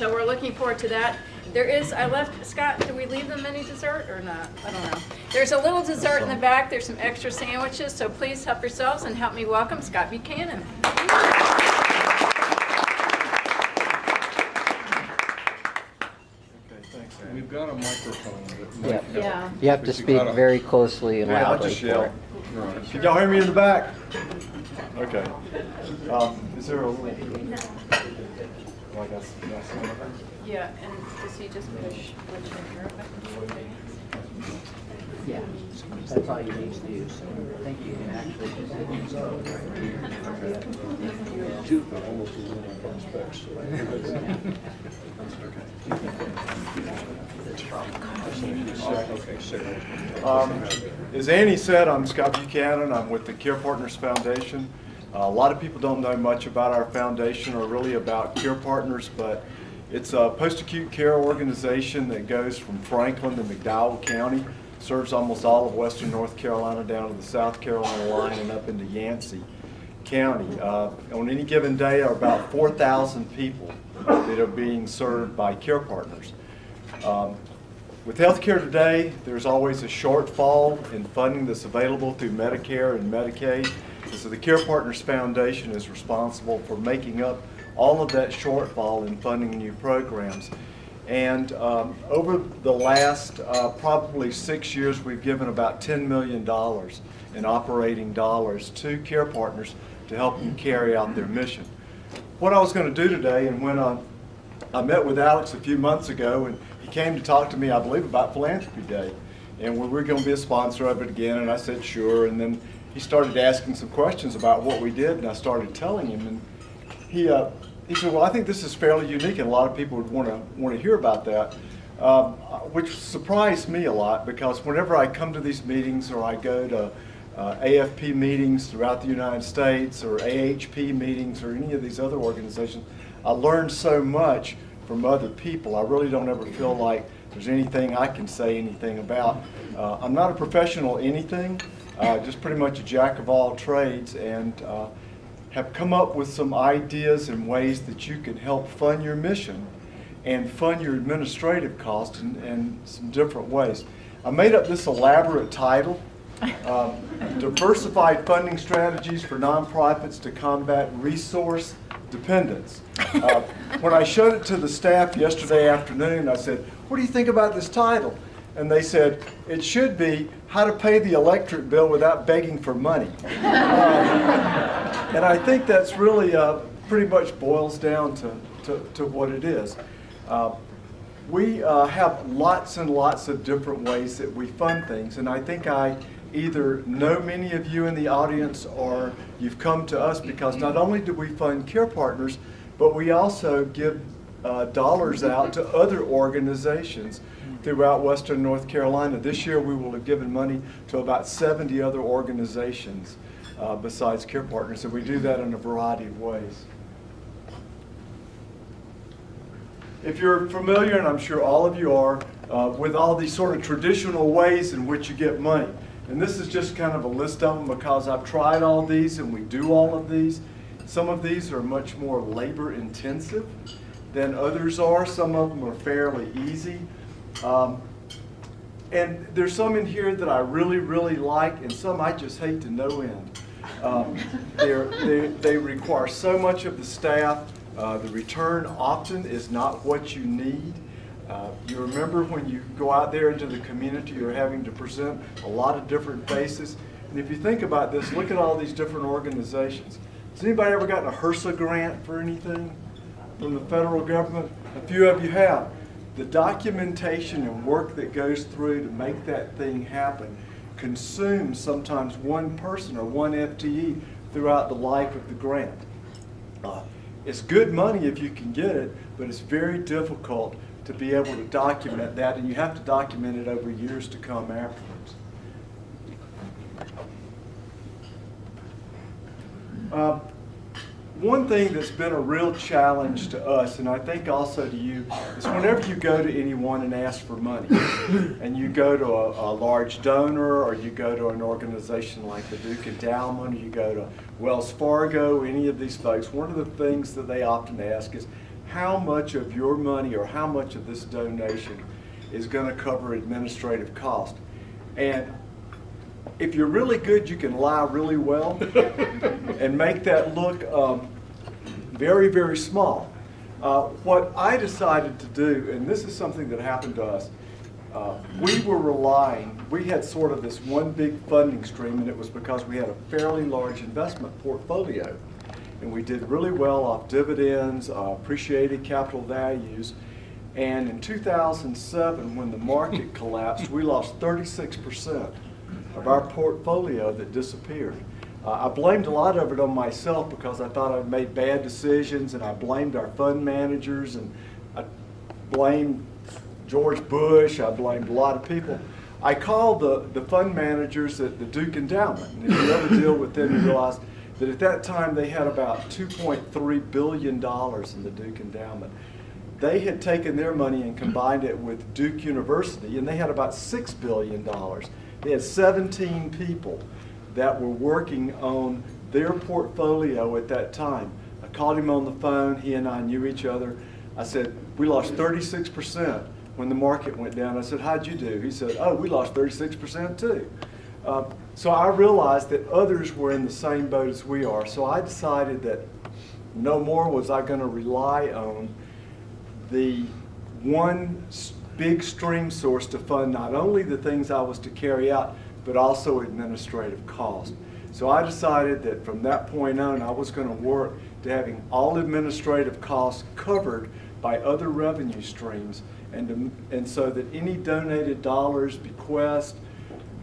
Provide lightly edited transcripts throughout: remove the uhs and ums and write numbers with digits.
So we're looking forward to that. There is, I left, Scott, did we leave them any dessert or not? I don't know. There's a little dessert in the back. There's some extra sandwiches, so please help yourselves and help me welcome Scott Buchanan. We've got a microphone. Yeah. You have to speak very closely and Yeah, I'll loudly. just yell. Can y'all hear me in the back? Okay. Is there a little... Yeah, and does he just push here? Yeah, that's all you need to do. So I think you can actually just As Annie said, I'm Scott Buchanan. I'm with the Care Partners Foundation. A lot of people don't know much about our foundation or really about Care Partners, but it's a post-acute care organization that goes from Franklin to McDowell County, serves almost all of western North Carolina down to the South Carolina line and up into Yancey County. On any given day, there are about 4,000 people that are being served by Care Partners. With healthcare today, there's always a shortfall in funding that's available through Medicare and Medicaid. And so the Care Partners Foundation is responsible for making up all of that shortfall in funding new programs. And over the last probably 6 years, we've given about $10 million in operating dollars to Care Partners to help them carry out their mission. What I was going to do today, and when I met with Alex a few months ago, and he came to talk to me, I believe, about Philanthropy Day, and we were going to be a sponsor of it again, and I said sure, and then he started asking some questions about what we did, and I started telling him, and he said, well, I think this is fairly unique, and a lot of people would want to hear about that, which surprised me a lot, because whenever I come to these meetings or I go to AFP meetings throughout the United States or AHP meetings or any of these other organizations, I learn so much from other people. I really don't ever feel like there's anything I can say anything about. I'm not a professional anything, just pretty much a jack of all trades, and have come up with some ideas and ways that you can help fund your mission and fund your administrative costs in some different ways. I made up this elaborate title, Diversified Funding Strategies for Nonprofits to Combat Resource Dependence. When I showed it to the staff yesterday afternoon, I said, what do you think about this title? And they said, it should be How to Pay the Electric Bill Without Begging for Money. And I think that's really pretty much boils down to what it is. We have lots and lots of different ways that we fund things, and I think I either know many of you in the audience or you've come to us because not only do we fund Care Partners, but we also give dollars out to other organizations throughout western North Carolina. This year we will have given money to about 70 other organizations besides Care Partners, and we do that in a variety of ways. If you're familiar, and I'm sure all of you are, with all these sort of traditional ways in which you get money, and this is just kind of a list of them because I've tried all these and we do all of these. Some of these are much more labor intensive than others are. Some of them are fairly easy. And there's some in here that I really, really like, and some I just hate to no end. They require so much of the staff. The return often is not what you need. You remember when you go out there into the community, you're having to present a lot of different faces. And if you think about this, look at all these different organizations. Has anybody ever gotten a HRSA grant for anything from the federal government? A few of you have. The documentation and work that goes through to make that thing happen consumes sometimes one person or one FTE throughout the life of the grant. It's good money if you can get it, but it's very difficult to be able to document that, and you have to document it over years to come afterwards. One thing that's been a real challenge to us, and I think also to you, is whenever you go to anyone and ask for money, and you go to a large donor, or you go to an organization like the Duke Endowment, or you go to Wells Fargo, any of these folks, one of the things that they often ask is, how much of your money or how much of this donation is going to cover administrative cost. And if you're really good, you can lie really well and make that look very, very small. What I decided to do, and this is something that happened to us, we had sort of this one big funding stream, and it was because we had a fairly large investment portfolio. And we did really well off dividends, appreciated capital values. And in 2007, when the market collapsed, we lost 36% of our portfolio that disappeared. I blamed a lot of it on myself because I thought I'd made bad decisions, and I blamed our fund managers, and I blamed George Bush, I blamed a lot of people. I called the fund managers at the Duke Endowment, and if you ever deal with them, you realize that at that time they had about $2.3 billion in the Duke Endowment. They had taken their money and combined it with Duke University, and they had about $6 billion. They had 17 people that were working on their portfolio at that time. I called him on the phone, he and I knew each other. I said, we lost 36% when the market went down. I said, how'd you do? He said, oh, we lost 36% too. So I realized that others were in the same boat as we are. So I decided that no more was I going to rely on the one big stream source to fund not only the things I was to carry out, but also administrative cost. So I decided that from that point on, I was going to work to having all administrative costs covered by other revenue streams, and so that any donated dollars, bequests,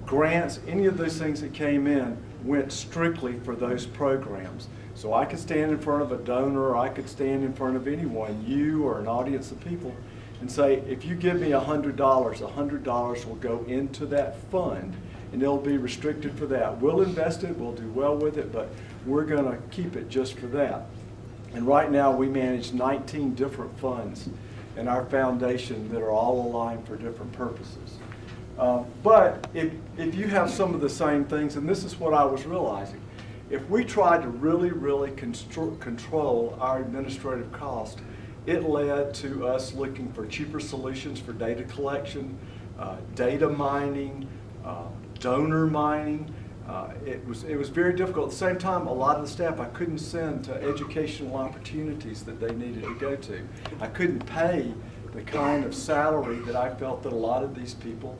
grants, any of those things that came in went strictly for those programs. So I could stand in front of a donor, or I could stand in front of anyone, you or an audience of people, and say, if you give me $100, $100 will go into that fund, and it'll be restricted for that. We'll invest it, we'll do well with it, but we're going to keep it just for that. And right now we manage 19 different funds in our foundation that are all aligned for different purposes. But if you have some of the same things, and this is what I was realizing, if we tried to really, really control our administrative cost, it led to us looking for cheaper solutions for data collection, data mining, donor mining. It was very difficult. At the same time, a lot of the staff I couldn't send to educational opportunities that they needed to go to. I couldn't pay the kind of salary that I felt that a lot of these people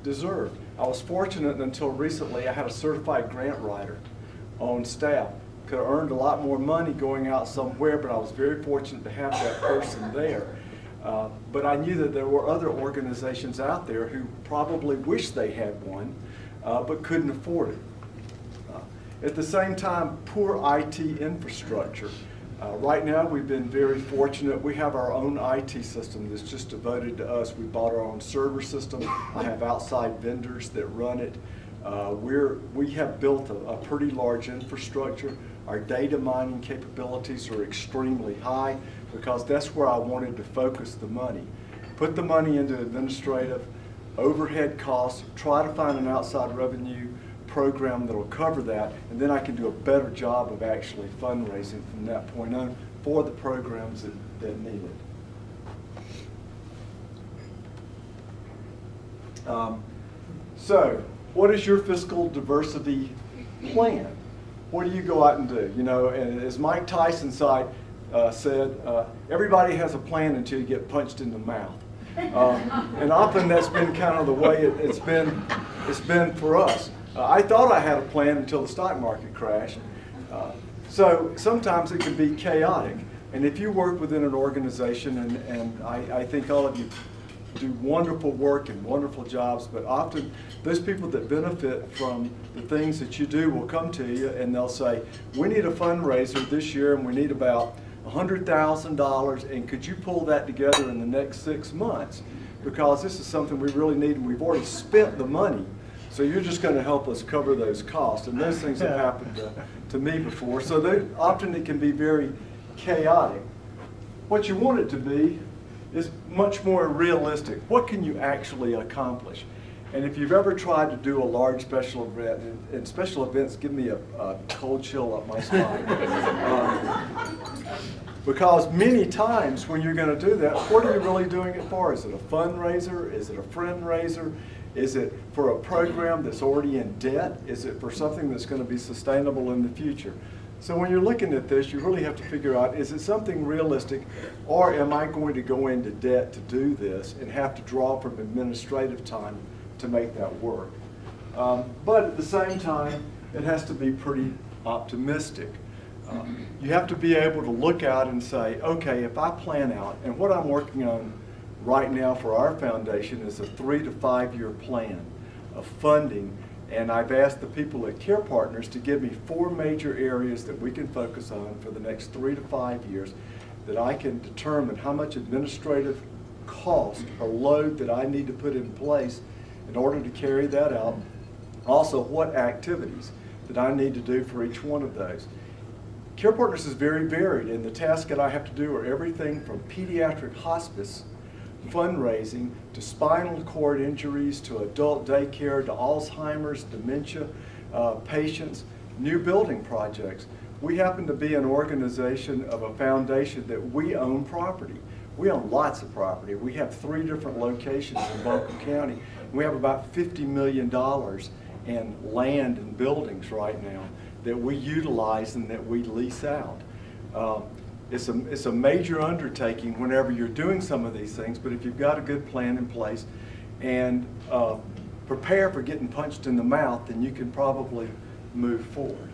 deserved. I was fortunate until recently I had a certified grant writer on staff. Could have earned a lot more money going out somewhere, but I was very fortunate to have that person there. But I knew that there were other organizations out there who probably wished they had one, but couldn't afford it. At the same time, poor IT infrastructure. Right now, we've been very fortunate. We have our own IT system that's just devoted to us. We bought our own server system. I have outside vendors that run it. We have built a pretty large infrastructure. Our data mining capabilities are extremely high because that's where I wanted to focus the money. Put the money into administrative, overhead costs, try to find an outside revenue program that will cover that, and then I can do a better job of actually fundraising from that point on for the programs that need it. So, what is your fiscal diversity plan? What do you go out and do? You know, and as Mike Tyson said, everybody has a plan until you get punched in the mouth. And often that's been kind of the way it's been for us. I thought I had a plan until the stock market crashed. So sometimes it can be chaotic. And if you work within an organization, and I think all of you do wonderful work and wonderful jobs, but often those people that benefit from the things that you do will come to you and they'll say, we need a fundraiser this year and we need about $100,000, and could you pull that together in the next 6 months? Because this is something we really need and we've already spent the money. So you're just going to help us cover those costs. And those things have happened to me before. So often it can be very chaotic. What you want it to be is much more realistic. What can you actually accomplish? And if you've ever tried to do a large special event, and special events give me a cold chill up my spine. Because many times when you're going to do that, what are you really doing it for? Is it a fundraiser? Is it a friend raiser? Is it for a program that's already in debt? Is it for something that's going to be sustainable in the future? So when you're looking at this, you really have to figure out, is it something realistic, or am I going to go into debt to do this and have to draw from administrative time to make that work? But at the same time, it has to be pretty optimistic. You have to be able to look out and say, okay, if I plan out, and what I'm working on right now for our foundation is a 3 to 5 year plan of funding, and I've asked the people at Care Partners to give me 4 major areas that we can focus on for the next 3 to 5 years, that I can determine how much administrative cost or load that I need to put in place in order to carry that out. Also, what activities that I need to do for each one of those. Care Partners is very varied, and the tasks that I have to do are everything from pediatric hospice, fundraising, to spinal cord injuries, to adult daycare, to Alzheimer's, dementia patients, new building projects. We happen to be an organization of a foundation that we own property. We own lots of property. We have 3 different locations in Buncombe County. We have about $50 million in land and buildings right now that we utilize and that we lease out. It's a major undertaking whenever you're doing some of these things, but if you've got a good plan in place and prepare for getting punched in the mouth, then you can probably move forward.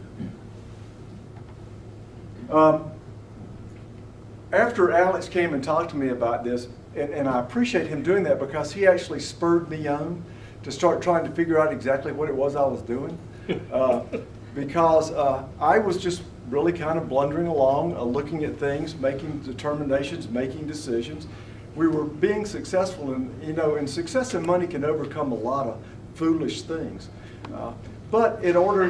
After Alex came and talked to me about this, and I appreciate him doing that because he actually spurred me on to start trying to figure out exactly what it was I was doing. Because I was just really kind of blundering along, looking at things, making determinations, making decisions. We were being successful, and success and money can overcome a lot of foolish things. But in order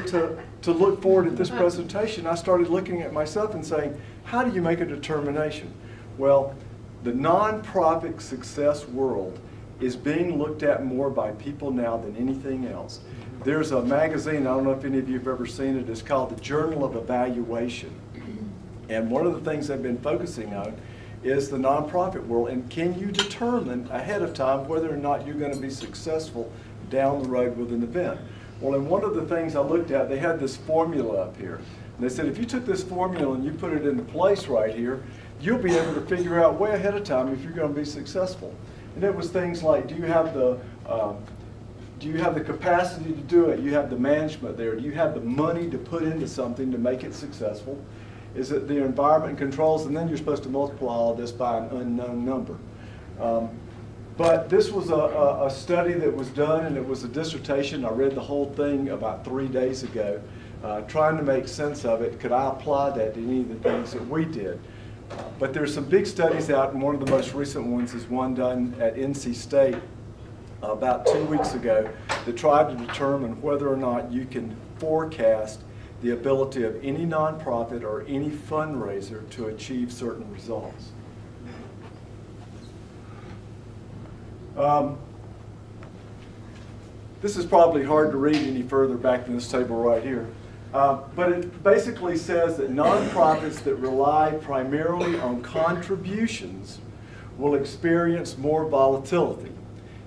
to look forward at this presentation, I started looking at myself and saying, how do you make a determination? Well, the nonprofit success world is being looked at more by people now than anything else. There's a magazine, I don't know if any of you have ever seen it, it's called the Journal of Evaluation. And one of the things they've been focusing on is the nonprofit world, and can you determine ahead of time whether or not you're going to be successful down the road with an event. Well, in one of the things I looked at, they had this formula up here. And they said if you took this formula and you put it into place right here, you'll be able to figure out way ahead of time if you're going to be successful. And it was things like, do you have the capacity to do it? You have the management there. Do you have the money to put into something to make it successful? Is it the environment controls? And then you're supposed to multiply all of this by an unknown number. But this was a study that was done, and it was a dissertation. I read the whole thing about 3 days ago, trying to make sense of it. Could I apply that to any of the things that we did? But there's some big studies out, and one of the most recent ones is one done at NC State about 2 weeks ago that tried to determine whether or not you can forecast the ability of any nonprofit or any fundraiser to achieve certain results. This is probably hard to read any further back than this table right here. But it basically says that nonprofits that rely primarily on contributions will experience more volatility.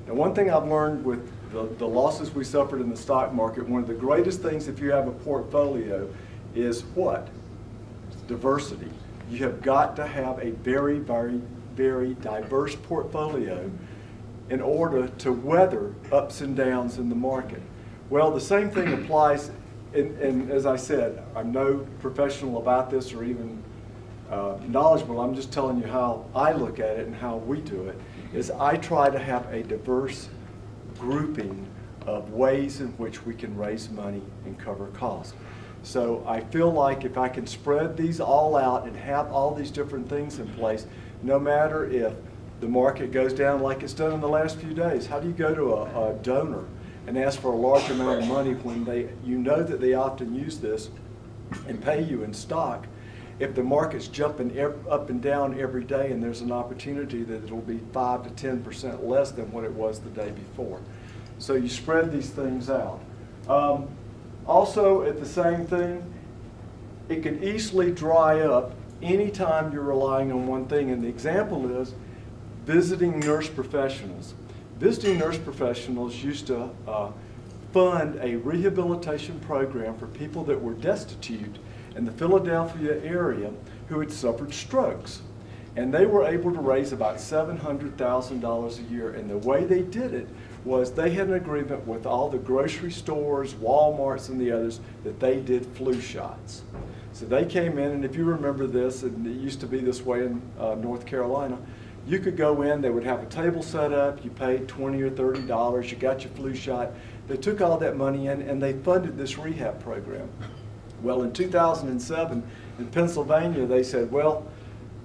Now, one thing I've learned with the losses we suffered in the stock market, one of the greatest things if you have a portfolio is what? It's diversity. You have got to have a very, very, very diverse portfolio in order to weather ups and downs in the market. Well, the same thing applies, and as I said, I'm no professional about this or even knowledgeable. I'm just telling you how I look at it and how we do it, is I try to have a diverse grouping of ways in which we can raise money and cover costs. So I feel like if I can spread these all out and have all these different things in place, no matter if the market goes down like it's done in the last few days. How do you go to a donor and ask for a large amount of money when you know that they often use this and pay you in stock if the market's jumping up and down every day and there's an opportunity that it'll be 5 to 10% less than what it was the day before. So you spread these things out. Also, at the same thing, it can easily dry up anytime you're relying on one thing. And the example is visiting nurse professionals. Visiting nurse professionals used to fund a rehabilitation program for people that were destitute in the Philadelphia area who had suffered strokes. And they were able to raise about $700,000 a year. And the way they did it was they had an agreement with all the grocery stores, Walmarts, and the others that they did flu shots. So they came in, and if you remember this, and it used to be this way in North Carolina, you could go in, they would have a table set up, you paid $20 or $30, you got your flu shot. They took all that money in and they funded this rehab program. Well, in 2007 in Pennsylvania, they said, well,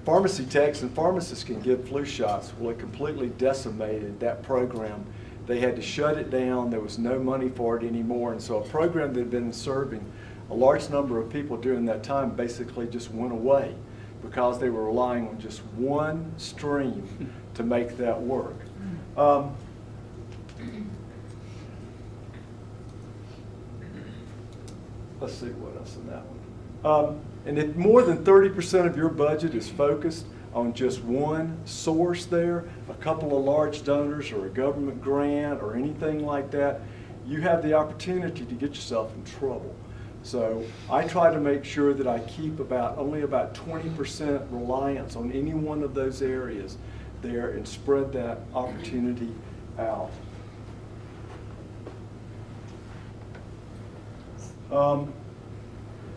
pharmacy techs and pharmacists can give flu shots. Well, it completely decimated that program. They had to shut it down. There was no money for it anymore. And so a program that had been serving a large number of people during that time basically just went away because they were relying on just one stream to make that work. Let's see what else in that one. And if more than 30% of your budget is focused on just one source there, a couple of large donors or a government grant or anything like that, you have the opportunity to get yourself in trouble. So I try to make sure that I keep only about 20% reliance on any one of those areas there and spread that opportunity out.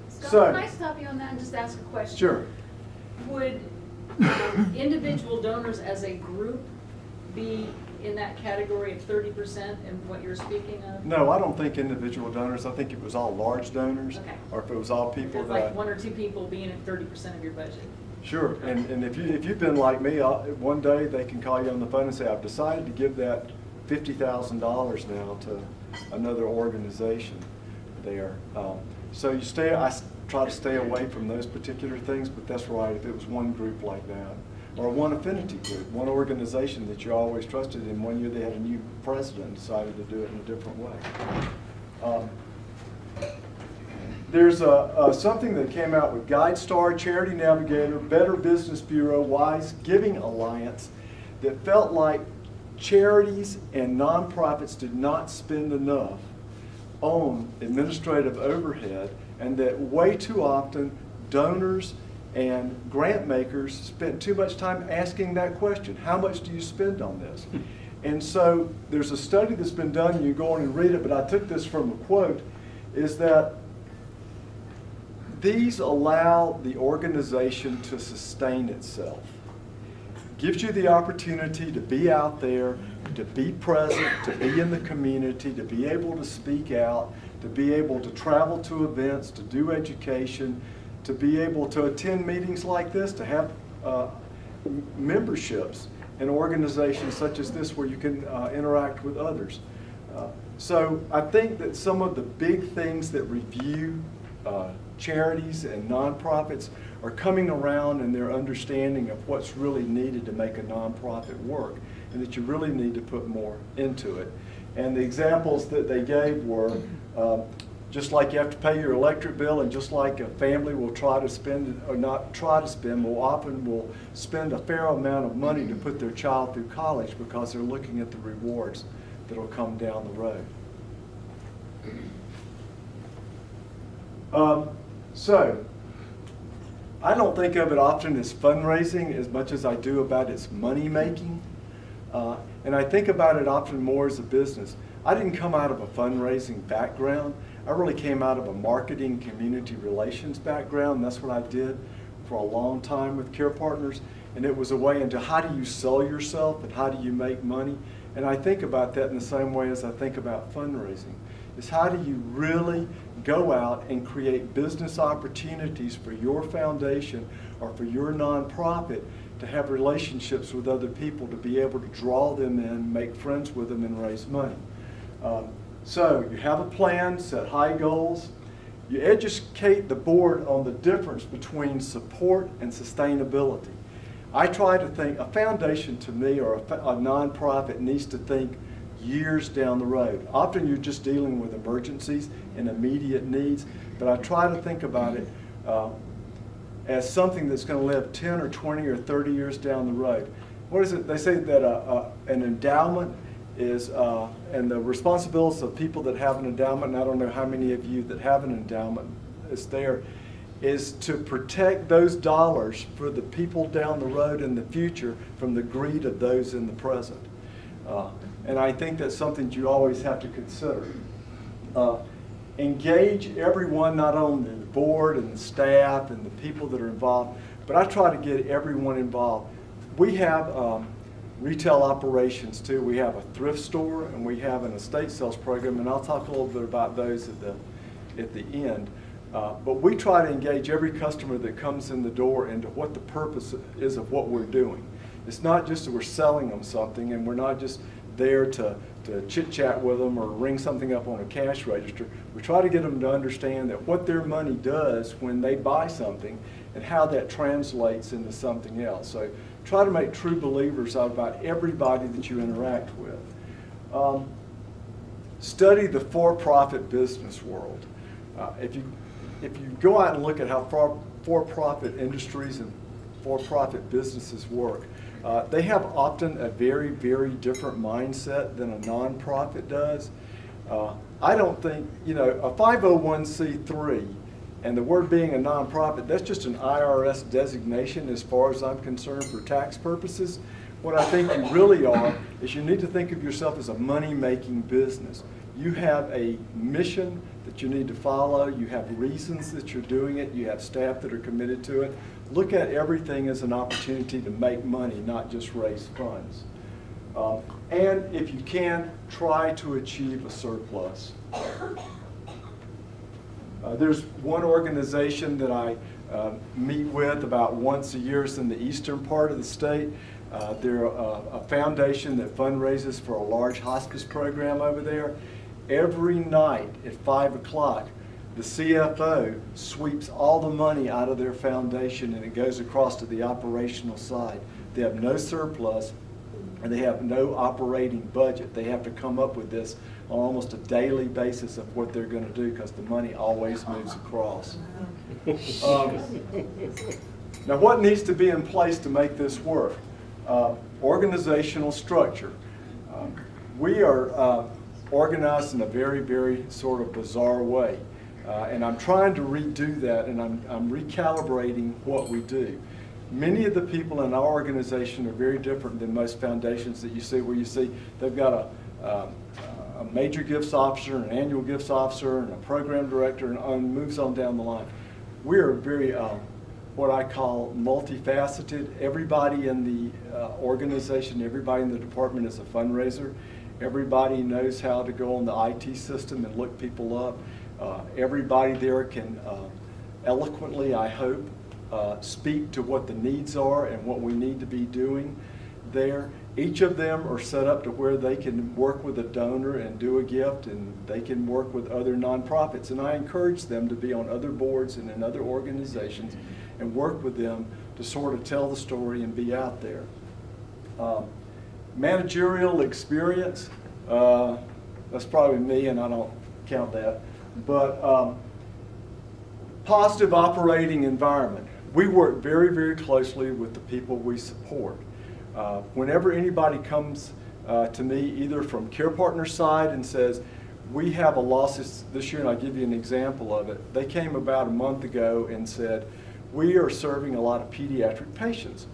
Scott, can I stop you on that and just ask a question? Sure. Would individual donors as a group be in that category of 30% in what you're speaking of? No, I don't think individual donors. I think it was all large donors, Okay. or if it was all people If that. like one or two people being at 30% of your budget. Sure, and if you've been like me, one day they can call you on the phone and say, I've decided to give that $50,000 now to another organization there. So I try to stay away from those particular things, but that's right, if it was one group like that, or one affinity group, one organization that you always trusted in. One year they had a new president and decided to do it in a different way. There's something that came out with GuideStar, Charity Navigator, Better Business Bureau, Wise Giving Alliance that felt like charities and nonprofits did not spend enough on administrative overhead, and that way too often donors and grant makers spent too much time asking that question, how much do you spend on this? And so there's a study that's been done, and you go on and read it, but I took this from a quote, is that these allow the organization to sustain itself. Gives you the opportunity to be out there, to be present, to be in the community, to be able to speak out, to be able to travel to events, to do education, to be able to attend meetings like this, to have memberships in organizations such as this where you can interact with others. So I think that some of the big things that review charities and nonprofits are coming around in their understanding of what's really needed to make a nonprofit work, and that you really need to put more into it. And the examples that they gave were just like you have to pay your electric bill, and just like a family will try to spend, or not try to spend, will spend a fair amount of money to put their child through college because they're looking at the rewards that will come down the road. So I don't think of it often as fundraising as much as I do about its money making. And I think about it often more as a business. I didn't come out of a fundraising background. I really came out of a marketing community relations background. That's what I did for a long time with Care Partners. And it was a way into how do you sell yourself and how do you make money. And I think about that in the same way as I think about fundraising. Is how do you really go out and create business opportunities for your foundation or for your nonprofit to have relationships with other people, to be able to draw them in, make friends with them, and raise money. So you have a plan, set high goals. You educate the board on the difference between support and sustainability. I try to think, a foundation to me or a nonprofit needs to think years down the road. Often you're just dealing with emergencies and immediate needs, but I try to think about it as something that's going to live 10 or 20 or 30 years down the road. What is it? They say that an endowment is, and the responsibilities of people that have an endowment, and I don't know how many of you that have an endowment is there, is to protect those dollars for the people down the road in the future from the greed of those in the present. And I think that's something you always have to consider. Engage everyone, not only the board and the staff and the people that are involved, but I try to get everyone involved. We have retail operations too. We have a thrift store and we have an estate sales program, and I'll talk a little bit about those at the end. But we try to engage every customer that comes in the door into what the purpose is of what we're doing. It's not just that we're selling them something, and we're not just there to chit-chat with them or ring something up on a cash register. We try to get them to understand that what their money does when they buy something and how that translates into something else. So try to make true believers out about everybody that you interact with. Study the for-profit business world. If you go out and look at how for-profit industries and for-profit businesses work, they have often a very, very different mindset than a nonprofit does. I don't think, you know, a 501c3 and the word being a nonprofit, that's just an IRS designation as far as I'm concerned for tax purposes. What I think you really are is you need to think of yourself as a money-making business. You have a mission that you need to follow. You have reasons that you're doing it. You have staff that are committed to it. Look at everything as an opportunity to make money, not just raise funds. And if you can, try to achieve a surplus. There's one organization that I meet with about once a year. It's in the eastern part of the state. They're a foundation that fundraises for a large hospice program over there. Every night at 5 o'clock, the CFO sweeps all the money out of their foundation and it goes across to the operational side. They have no surplus and they have no operating budget. They have to come up with this on almost a daily basis of what they're going to do because the money always moves across. Now, what needs to be in place to make this work? Organizational structure. We are organized in a very, very sort of bizarre way. And I'm trying to redo that, and I'm recalibrating what we do. Many of the people in our organization are very different than most foundations that you see, where you see they've got a major gifts officer, an annual gifts officer, and a program director, and moves on down the line. We are very, what I call multifaceted. Everybody in the organization, everybody in the department is a fundraiser. Everybody knows how to go on the IT system and look people up. Everybody there can eloquently, I hope, speak to what the needs are and what we need to be doing there. Each of them are set up to where they can work with a donor and do a gift, and they can work with other nonprofits. And I encourage them to be on other boards and in other organizations and work with them to sort of tell the story and be out there. Managerial experience, that's probably me, and I don't count that. But positive operating environment. We work very, very closely with the people we support. Whenever anybody comes to me, either from Care Partners side and says, we have a loss this year, and I'll give you an example of it. They came about a month ago and said, we are serving a lot of pediatric patients.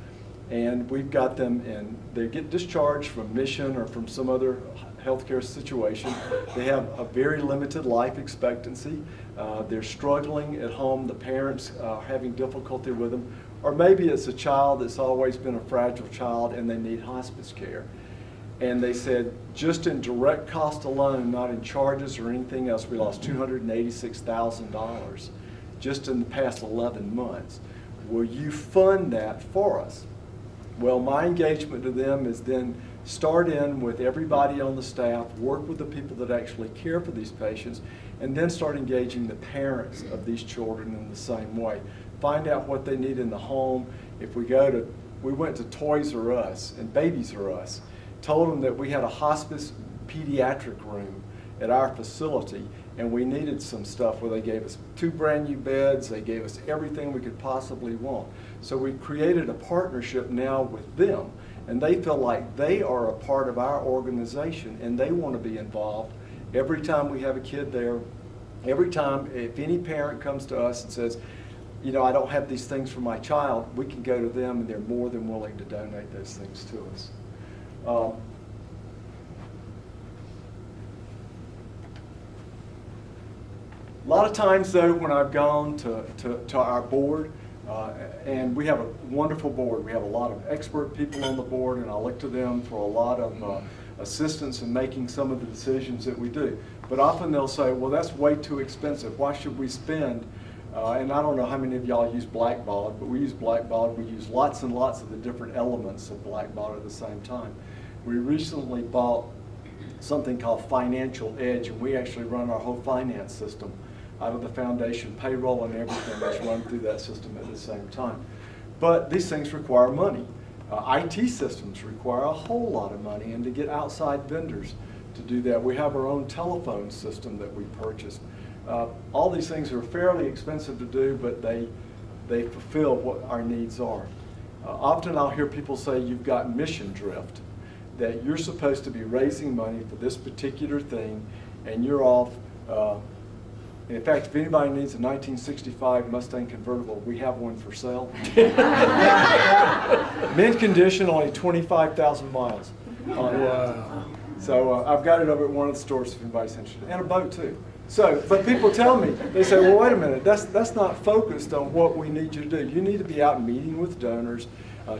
And we've got them in, they get discharged from Mission or from some other healthcare situation. They have a very limited life expectancy. They're struggling at home. The parents are having difficulty with them. Or maybe it's a child that's always been a fragile child and they need hospice care. And they said, just in direct cost alone, not in charges or anything else, we lost $286,000 just in the past 11 months. Will you fund that for us? Well, my engagement to them is then start in with everybody on the staff, work with the people that actually care for these patients, and then start engaging the parents of these children in the same way. Find out what they need in the home. If we went to Toys R Us and Babies R Us, told them that we had a hospice pediatric room, at our facility, and we needed some stuff where they gave us 2 brand new beds, they gave us everything we could possibly want. So we created a partnership now with them, and they feel like they are a part of our organization and they want to be involved. Every time we have a kid there, every time if any parent comes to us and says, you know, I don't have these things for my child, we can go to them and they're more than willing to donate those things to us. A lot of times though, when I've gone to our board, and we have a wonderful board, we have a lot of expert people on the board, and I look to them for a lot of assistance in making some of the decisions that we do. But often they'll say, well, that's way too expensive. Why should we spend? And I don't know how many of y'all use blackboard, but we use blackboard. We use lots and lots of the different elements of blackboard at the same time. We recently bought something called Financial Edge, and we actually run our whole finance system out of the foundation. Payroll and everything is run through that system at the same time. But these things require money. IT systems require a whole lot of money, and to get outside vendors to do that. We have our own telephone system that we purchased. All these things are fairly expensive to do, but they fulfill what our needs are. Often I'll hear people say you've got mission drift, that you're supposed to be raising money for this particular thing, and you're off. In fact, if anybody needs a 1965 Mustang convertible, we have one for sale. Mint condition, only 25,000 miles on it. Wow. So I've got it over at one of the stores if anybody's interested, and a boat too. So, but people tell me, they say, well, wait a minute, that's not focused on what we need you to do. You need to be out meeting with donors,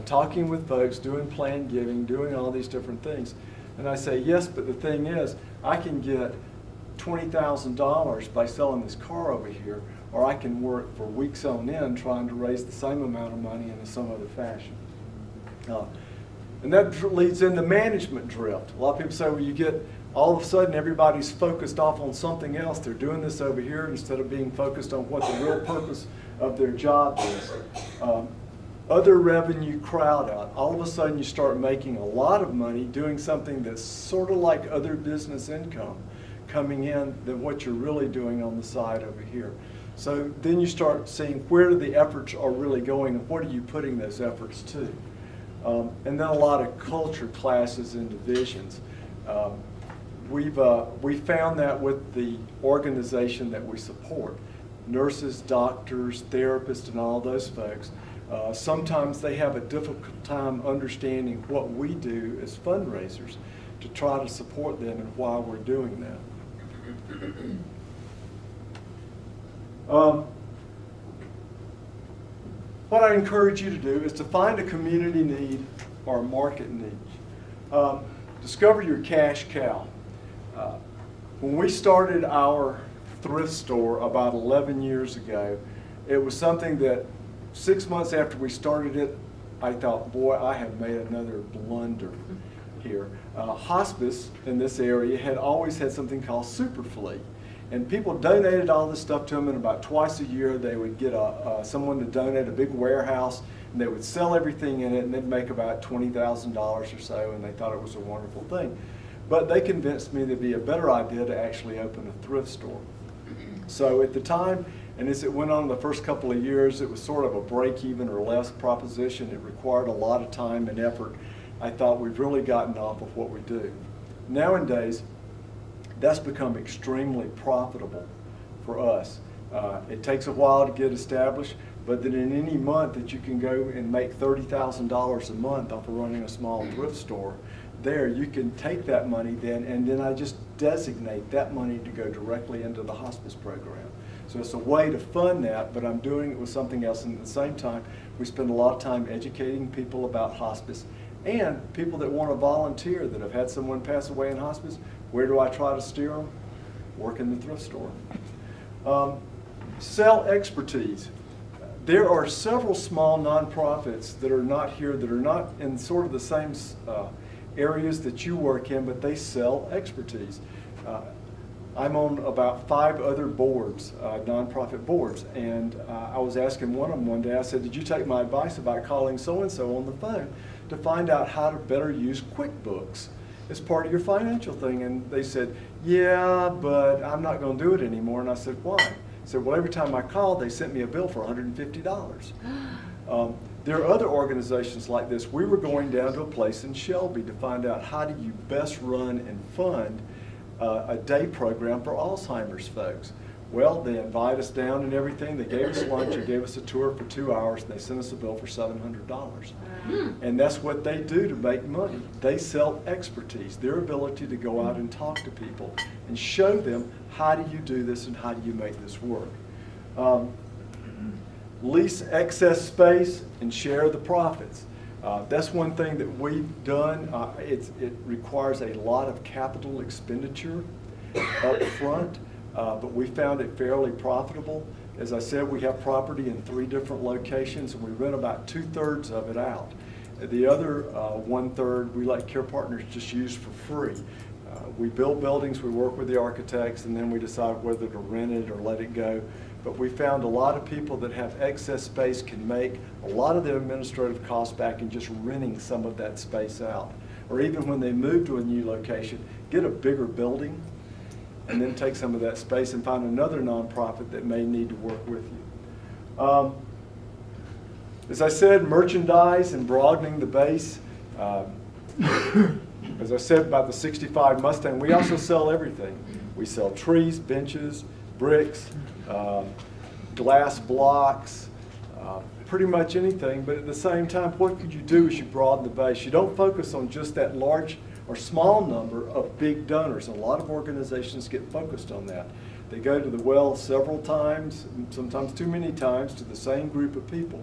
talking with folks, doing planned giving, doing all these different things. And I say, yes, but the thing is, I can get $20,000 by selling this car over here, or I can work for weeks on end trying to raise the same amount of money in some other fashion. And that leads into management drift. A lot of people say, well, you get all of a sudden everybody's focused off on something else. They're doing this over here instead of being focused on what the real purpose of their job is. Other revenue crowd out. All of a sudden you start making a lot of money doing something that's sort of like other business income coming in than what you're really doing on the side over here. So then you start seeing where the efforts are really going and what are you putting those efforts to. And then a lot of culture classes and divisions. We found that with the organization that we support, nurses, doctors, therapists, and all those folks, sometimes they have a difficult time understanding what we do as fundraisers to try to support them and why we're doing that. What I encourage you to do is to find a community need or a market need. Discover your cash cow. When we started our thrift store about 11 years ago, it was something that 6 months after we started it, I thought, boy, I have made another blunder here. Hospice in this area had always had something called Superfleet. And people donated all this stuff to them, and about twice a year they would get someone to donate a big warehouse, and they would sell everything in it, and they'd make about $20,000 or so, and they thought it was a wonderful thing. But they convinced me it'd be a better idea to actually open a thrift store. So at the time, and as it went on the first couple of years, it was sort of a break-even or less proposition. It required a lot of time and effort. I thought we've really gotten off of what we do. Nowadays, that's become extremely profitable for us. It takes a while to get established, but then in any month that you can go and make $30,000 a month off of running a small thrift store, there you can take that money then, and then I just designate that money to go directly into the hospice program. So it's a way to fund that, but I'm doing it with something else, and at the same time, we spend a lot of time educating people about hospice, and people that want to volunteer that have had someone pass away in hospice. Where do I try to steer them? Work in the thrift store. Sell expertise. There are several small nonprofits that are not here, that are not in sort of the same areas that you work in, but they sell expertise. I'm on about 5 other boards, nonprofit boards, and I was asking one of them one day, I said, did you take my advice about calling so-and-so on the phone to find out how to better use QuickBooks? it's part of your financial thing. And they said, yeah, but I'm not going to do it anymore. And I said, why? I said, well, every time I called, they sent me a bill for $150. There are other organizations like this. We were going down to a place in Shelby to find out how do you best run and fund a day program for Alzheimer's folks. Well, they invited us down and everything. They gave us lunch, they gave us a tour for 2 hours, and they sent us a bill for $700. And that's what they do to make money. They sell expertise, their ability to go out and talk to people and show them how do you do this and how do you make this work. Lease excess space and share the profits. That's one thing that we've done. It requires a lot of capital expenditure up front, but we found it fairly profitable. As I said, we have property in 3 different locations, and we rent about 2/3 of it out. The other 1/3 we let Care Partners just use for free. We build buildings, we work with the architects, and then we decide whether to rent it or let it go. But we found a lot of people that have excess space can make a lot of their administrative costs back in just renting some of that space out. Or even when they move to a new location, get a bigger building and then take some of that space and find another nonprofit that may need to work with you. As I said, merchandise and broadening the base. As I said about the 65 Mustang, we also sell everything. We sell trees, benches, bricks, glass blocks, pretty much anything. But at the same time, what could you do as you broaden the base? You don't focus on just that large or small number of big donors. A lot of organizations get focused on that. They go to the well several times, sometimes too many times, to the same group of people.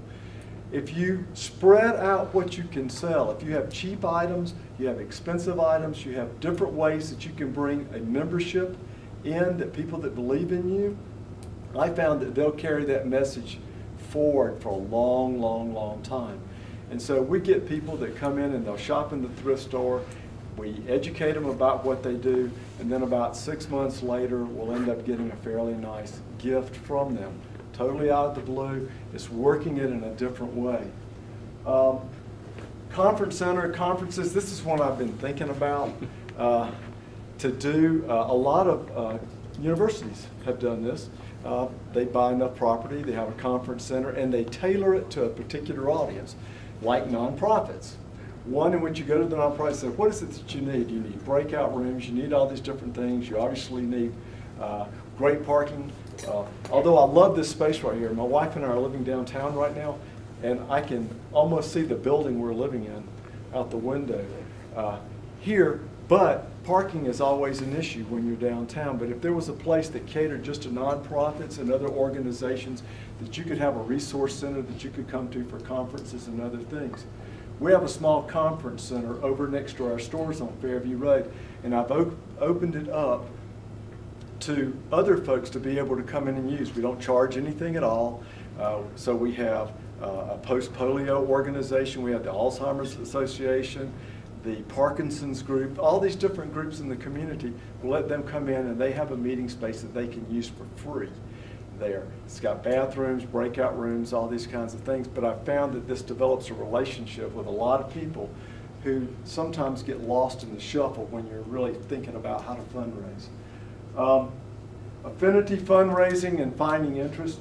If you spread out what you can sell, if you have cheap items, you have expensive items, you have different ways that you can bring a membership in, that people that believe in you, I found that they'll carry that message forward for a long, long, long time. And so we get people that come in and they'll shop in the thrift store, we educate them about what they do, and then about 6 months later, we'll end up getting a fairly nice gift from them. Totally out of the blue, it's working it in a different way. Conference center, conferences, this is one I've been thinking about to do. A lot of universities have done this. They buy enough property, they have a conference center, and they tailor it to a particular audience, like nonprofits. One in which you go to the nonprofit and say, what is it that you need? You need breakout rooms, you need all these different things, you obviously need great parking. Although I love this space right here, my wife and I are living downtown right now, and I can almost see the building we're living in out the window here, but parking is always an issue when you're downtown. But if there was a place that catered just to nonprofits and other organizations, that you could have a resource center that you could come to for conferences and other things. We have a small conference center over next to our stores on Fairview Road, and I've opened it up to other folks to be able to come in and use. We don't charge anything at all. So we have a post-polio organization, we have the Alzheimer's Association, the Parkinson's group, all these different groups in the community. We'll let them come in and they have a meeting space that they can use for free there. It's got bathrooms, breakout rooms, all these kinds of things. But I found that this develops a relationship with a lot of people who sometimes get lost in the shuffle when you're really thinking about how to fundraise. Affinity fundraising and finding interest.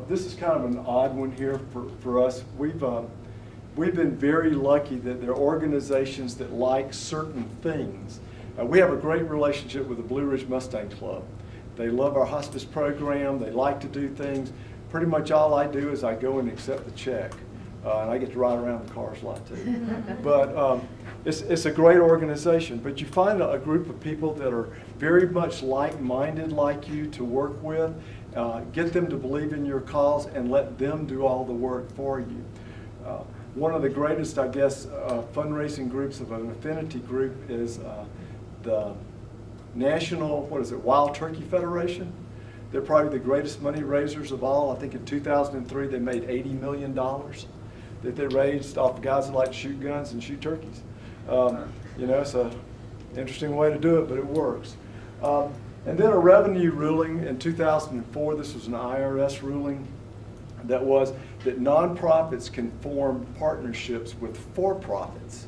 This is kind of an odd one here for us. We've been very lucky that there are organizations that like certain things. We have a great relationship with the Blue Ridge Mustang Club. They love our hospice program. They like to do things. Pretty much all I do is I go and accept the check. And I get to ride around in cars a lot too. But it's a great organization. But you find a group of people that are very much like-minded like you to work with. Get them to believe in your cause and let them do all the work for you. One of the greatest, I guess, fundraising groups of an affinity group is the National, Wild Turkey Federation. They're probably the greatest money raisers of all. I think in 2003 they made $80 million that they raised off of guys that like to shoot guns and shoot turkeys. You know, it's an interesting way to do it, but it works. And then a revenue ruling in 2004, this was an IRS ruling, that was that nonprofits can form partnerships with for-profits.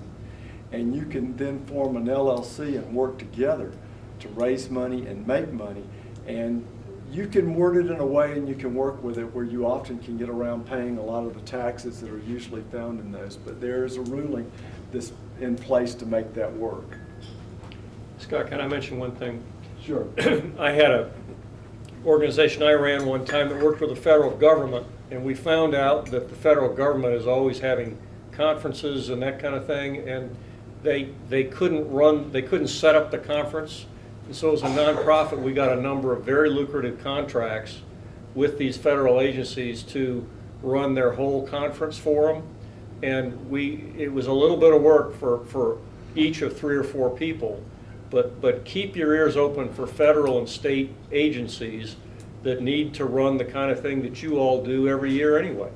and you can then form an LLC and work together to raise money and make money. And you can word it in a way and you can work with it where you often can get around paying a lot of the taxes that are usually found in those. But there is a ruling that's in place to make that work. Scott, can I mention one thing? Sure. I had an organization I ran one time that worked with the federal government, and we found out that the federal government is always having conferences and that kind of thing, and they couldn't set up the conference. And so as a nonprofit, we got a number of very lucrative contracts with these federal agencies to run their whole conference for them. And it was a little bit of work for each of 3 or 4 people. But keep your ears open for federal and state agencies that need to run the kind of thing that you all do every year anyway.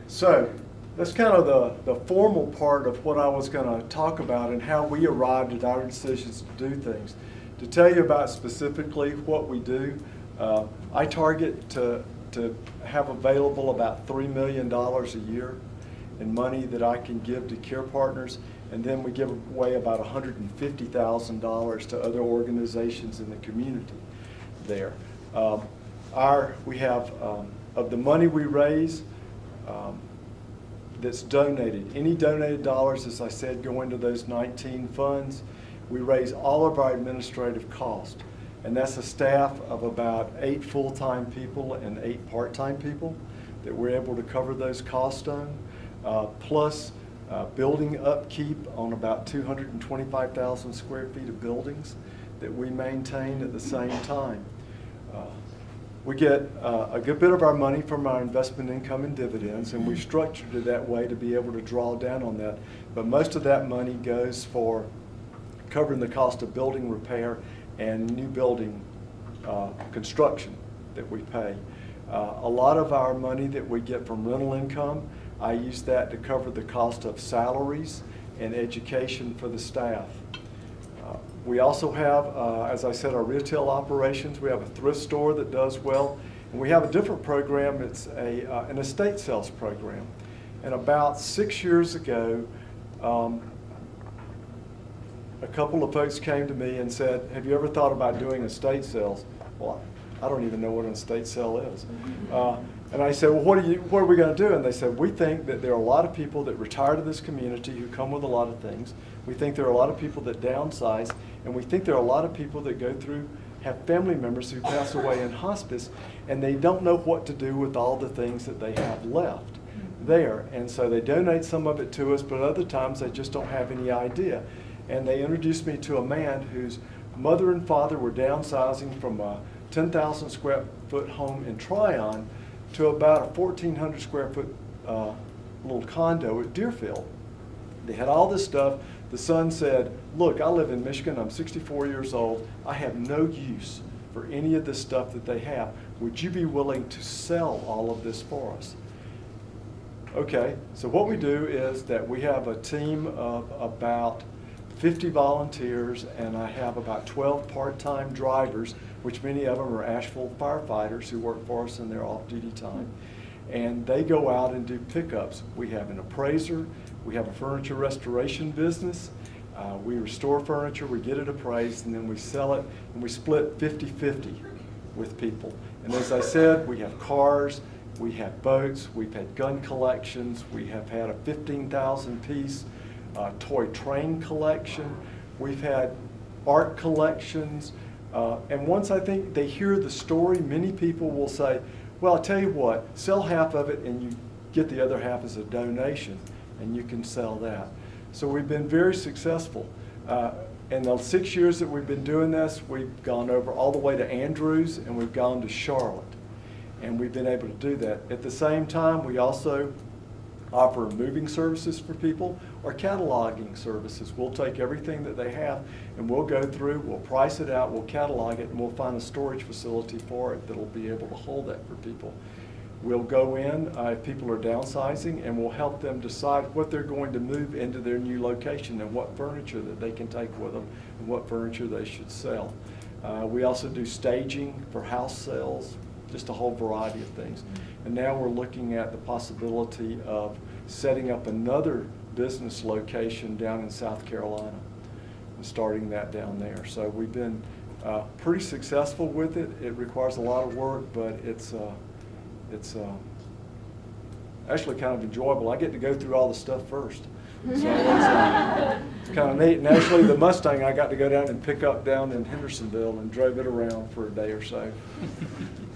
So that's kind of the formal part of what I was going to talk about and how we arrived at our decisions to do things. To tell you about specifically what we do, I target to have available about $3 million a year in money that I can give to care partners, and then we give away about $150,000 to other organizations in the community there. We have, of the money we raise, that's donated. Any donated dollars, as I said, go into those 19 funds. We raise all of our administrative costs, and that's a staff of about 8 full-time people and 8 part-time people that we're able to cover those costs on, plus building upkeep on about 225,000 square feet of buildings that we maintain at the same time. We get a good bit of our money from our investment income and dividends, and we've structured it that way to be able to draw down on that. But most of that money goes for covering the cost of building repair and new building construction that we pay. A lot of our money that we get from rental income, I use that to cover the cost of salaries and education for the staff. We also have, as I said, our retail operations. We have a thrift store that does well. And we have a different program. It's an estate sales program. And about 6 years ago, a couple of folks came to me and said, have you ever thought about doing estate sales? Well, I don't even know what an estate sale is. And I said, well, what are we going to do? And they said, we think that there are a lot of people that retire to this community who come with a lot of things. We think there are a lot of people that downsize, and we think there are a lot of people that go through, have family members who pass away in hospice, and they don't know what to do with all the things that they have left there. And so they donate some of it to us, but other times they just don't have any idea. And they introduced me to a man whose mother and father were downsizing from a 10,000 square foot home in Tryon to about a 1,400 square foot little condo at Deerfield. They had all this stuff. The son said, look, I live in Michigan, I'm 64 years old, I have no use for any of this stuff that they have. Would you be willing to sell all of this for us? Okay, so what we do is that we have a team of about 50 volunteers, and I have about 12 part-time drivers, which many of them are Asheville firefighters who work for us in their off-duty time. And they go out and do pickups. We have an appraiser, we have a furniture restoration business, we restore furniture, we get it appraised, and then we sell it, and we split 50-50 with people. And as I said, we have cars, we have boats, we've had gun collections, we have had a 15,000 piece toy train collection, we've had art collections, and once I think they hear the story, many people will say, well, I'll tell you what, sell half of it and you get the other half as a donation, and you can sell that. So we've been very successful. In the 6 years that we've been doing this, we've gone over all the way to Andrews, and we've gone to Charlotte, and we've been able to do that. At the same time, we also offer moving services for people or cataloging services. We'll take everything that they have and we'll go through, we'll price it out, we'll catalog it, and we'll find a storage facility for it that'll be able to hold that for people. We'll go in if people are downsizing, and we'll help them decide what they're going to move into their new location and what furniture that they can take with them and what furniture they should sell. We also do staging for house sales, just a whole variety of things. And now we're looking at the possibility of setting up another business location down in South Carolina and starting that down there. So we've been pretty successful with it. It requires a lot of work, but it's actually kind of enjoyable. I get to go through all the stuff first. So it's kind of neat. And actually the Mustang I got to go down and pick up down in Hendersonville and drove it around for a day or so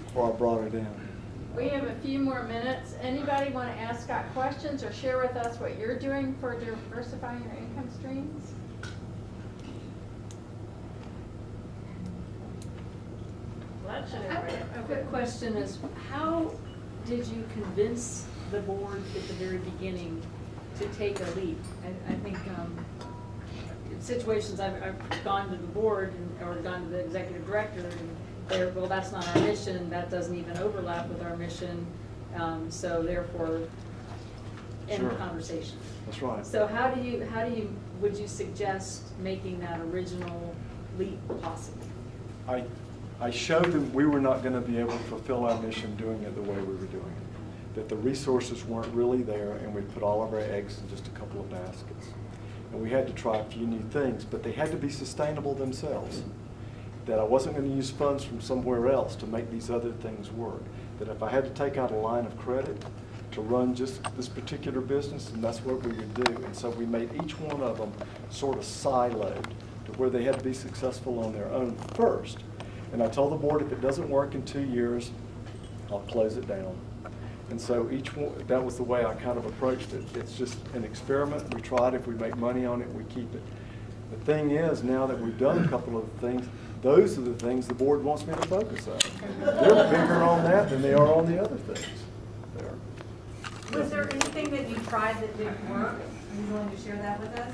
before I brought it in. We have a few more minutes. Anybody want to ask Scott questions or share with us what you're doing for diversifying your income streams? Well, that should A quick question is, how did you convince the board at the very beginning to take a leap? I think in situations I've gone to the board or gone to the executive director and they're, well, that's not our mission, that doesn't even overlap with our mission, so therefore end the conversation. That's right. So would you suggest making that original leap possible? I showed them we were not going to be able to fulfill our mission doing it the way we were doing it, that the resources weren't really there, and we put all of our eggs in just a couple of baskets. And we had to try a few new things, but they had to be sustainable themselves. That I wasn't going to use funds from somewhere else to make these other things work. That if I had to take out a line of credit to run just this particular business, and that's what we would do. And so we made each one of them sort of siloed to where they had to be successful on their own first. And I told the board, if it doesn't work in 2 years, I'll close it down. And so each one, that was the way I kind of approached it. It's just an experiment. We tried. If we make money on it, we keep it. The thing is, now that we've done a couple of things, those are the things the board wants me to focus on. They're bigger on that than they are on the other things. There. Was there anything that you tried that didn't work? Are you willing to share that with us?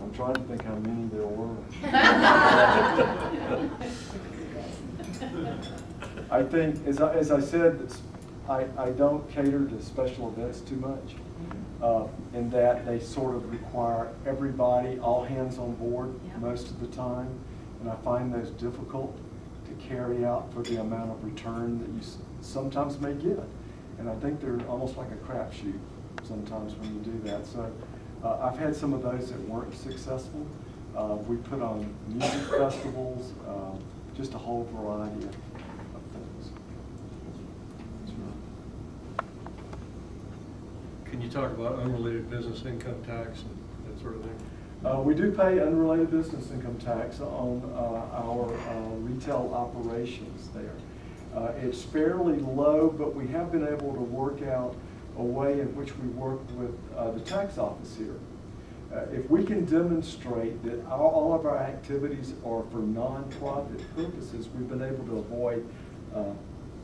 I'm trying to think how many there were. I think, as I said, I don't cater to special events too much. In that they sort of require everybody, all hands on board most of the time. And I find those difficult to carry out for the amount of return that you sometimes may get. And I think they're almost like a crapshoot sometimes when you do that. So I've had some of those that weren't successful. We put on music festivals, just a whole variety of things. Can you talk about unrelated business income tax and that sort of thing? We do pay unrelated business income tax on our retail operations there. It's fairly low, but we have been able to work out a way in which we work with the tax office here. If we can demonstrate that all of our activities are for nonprofit purposes, we've been able to avoid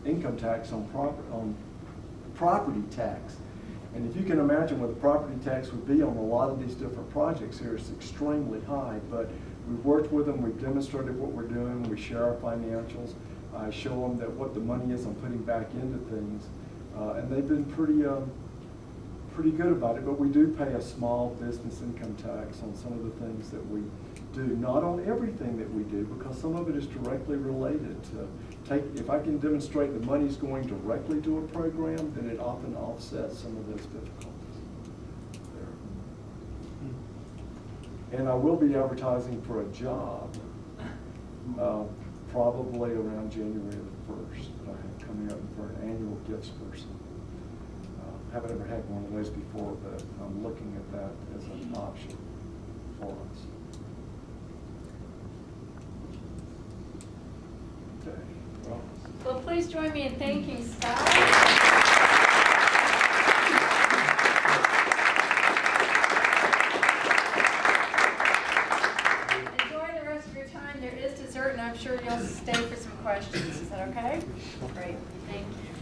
income tax on property tax. And if you can imagine what the property tax would be on a lot of these different projects here, it's extremely high. But we've worked with them, we've demonstrated what we're doing, we share our financials. I show them that what the money is I'm putting back into things. And they've been pretty good about it, but we do pay a small business income tax on some of the things that we do. Not on everything that we do, because some of it is directly related to if I can demonstrate the money's going directly to a program, then it often offsets some of those difficulties there. And I will be advertising for a job probably around January the 1st that I have coming up for an annual gifts person. Haven't ever had one of those before, but I'm looking at that as an option for us. Okay. Well, please join me in thanking Scott. Enjoy the rest of your time. There is dessert, and I'm sure you'll stay for some questions. Is that okay? Great. Thank you.